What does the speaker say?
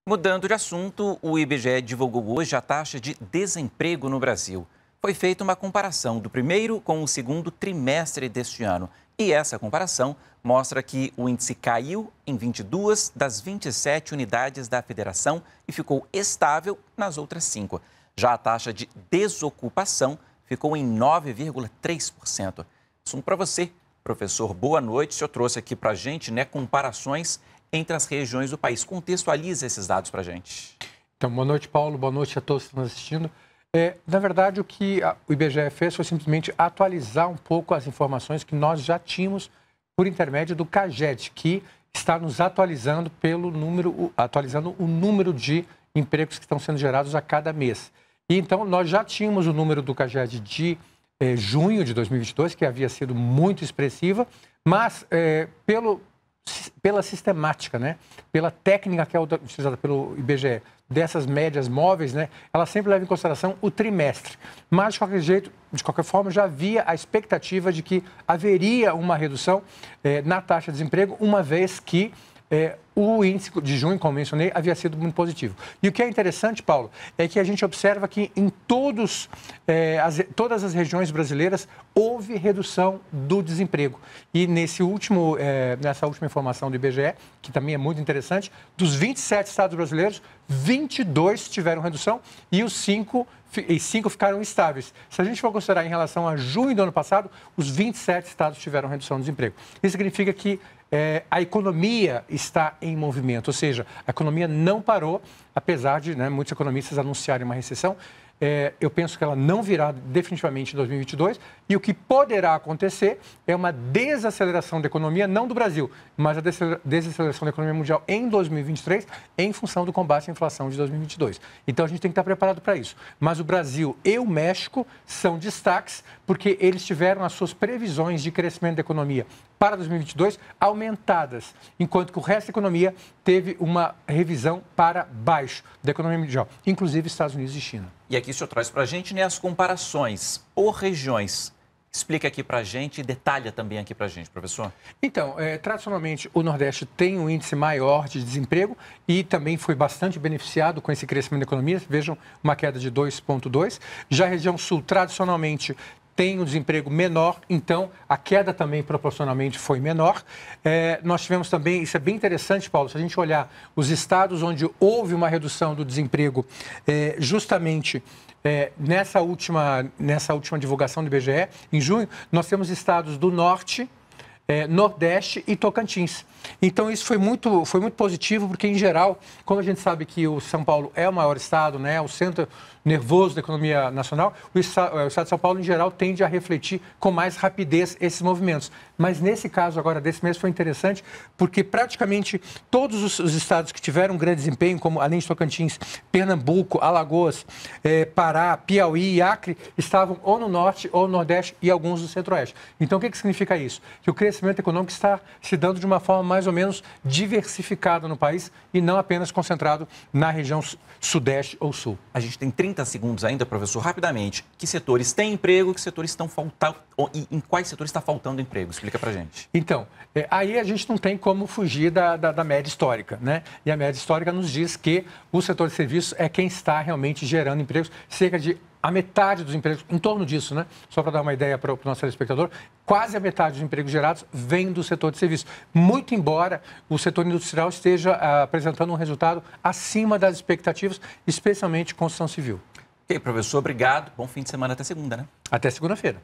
Mudando de assunto, o IBGE divulgou hoje a taxa de desemprego no Brasil. Foi feita uma comparação do primeiro com o segundo trimestre deste ano. E essa comparação mostra que o índice caiu em 22 das 27 unidades da federação e ficou estável nas outras 5. Já a taxa de desocupação ficou em 9,3%. Assunto para você, professor. Boa noite. O senhor trouxe aqui para a gente, comparações entre as regiões do país. Contextualiza esses dados para a gente. Então, boa noite, Paulo. Boa noite a todos que estão assistindo. Na verdade, o que o IBGE fez foi simplesmente atualizar um pouco as informações que nós já tínhamos por intermédio do CAGED, que está nos atualizando atualizando o número de empregos que estão sendo gerados a cada mês. E então, nós já tínhamos o número do CAGED de junho de 2022, que havia sido muito expressiva, mas pela sistemática, pela técnica que é utilizada pelo IBGE, dessas médias móveis, ela sempre leva em consideração o trimestre. Mas, de qualquer forma, já havia a expectativa de que haveria uma redução na taxa de desemprego, uma vez que o índice de junho, como mencionei, havia sido muito positivo. E o que é interessante, Paulo, é que a gente observa que em todas as regiões brasileiras houve redução do desemprego. E nessa última informação do IBGE, que também é muito interessante, dos 27 estados brasileiros, 22 tiveram redução e os 5 ficaram estáveis. Se a gente for considerar em relação a junho do ano passado, os 27 estados tiveram redução do desemprego. Isso significa que a economia está em movimento, ou seja, a economia não parou, apesar de muitos economistas anunciarem uma recessão. Eu penso que ela não virá definitivamente em 2022 e o que poderá acontecer é uma desaceleração da economia, não do Brasil, mas a desaceleração da economia mundial em 2023 em função do combate à inflação de 2022. Então, a gente tem que estar preparado para isso. Mas o Brasil e o México são destaques porque eles tiveram as suas previsões de crescimento da economia para 2022 aumentadas, enquanto que o resto da economia teve uma revisão para baixo da economia mundial, inclusive Estados Unidos e China. E aqui o senhor traz para a gente as comparações por regiões. Explica aqui para a gente e detalha também aqui para a gente, professor. Então, tradicionalmente, o Nordeste tem um índice maior de desemprego e também foi bastante beneficiado com esse crescimento da economia. Vejam, uma queda de 2,2%. Já a região Sul, tradicionalmente, tem um desemprego menor, então a queda também proporcionalmente foi menor. Nós tivemos também, isso é bem interessante, Paulo, se a gente olhar os estados onde houve uma redução do desemprego, justamente nessa última divulgação do IBGE, em junho, nós temos estados do Norte, Nordeste e Tocantins. Então, isso foi muito positivo, porque, em geral, como a gente sabe que o São Paulo é o maior estado, o centro nervoso da economia nacional, o estado de São Paulo, em geral, tende a refletir com mais rapidez esses movimentos. Mas, nesse caso, agora, desse mês, foi interessante, porque praticamente todos os estados que tiveram um grande desempenho, como, além de Tocantins, Pernambuco, Alagoas, Pará, Piauí e Acre, estavam ou no Norte ou no Nordeste e alguns no Centro-Oeste. Então, o que significa isso? Que o crescimento econômico está se dando de uma forma mais ou menos diversificada no país e não apenas concentrado na região Sudeste ou Sul. A gente tem 30 segundos ainda, professor. Rapidamente, que setores têm emprego, que setores estão faltando e em quais setores está faltando emprego? Explica pra gente. Então, aí a gente não tem como fugir da média histórica, E a média histórica nos diz que o setor de serviços é quem está realmente gerando empregos, cerca de a metade dos empregos, em torno disso, Só para dar uma ideia para o nosso telespectador, quase a metade dos empregos gerados vem do setor de serviços. Muito embora o setor industrial esteja apresentando um resultado acima das expectativas, especialmente construção civil. Ok, professor, obrigado. Bom fim de semana até segunda, Até segunda-feira.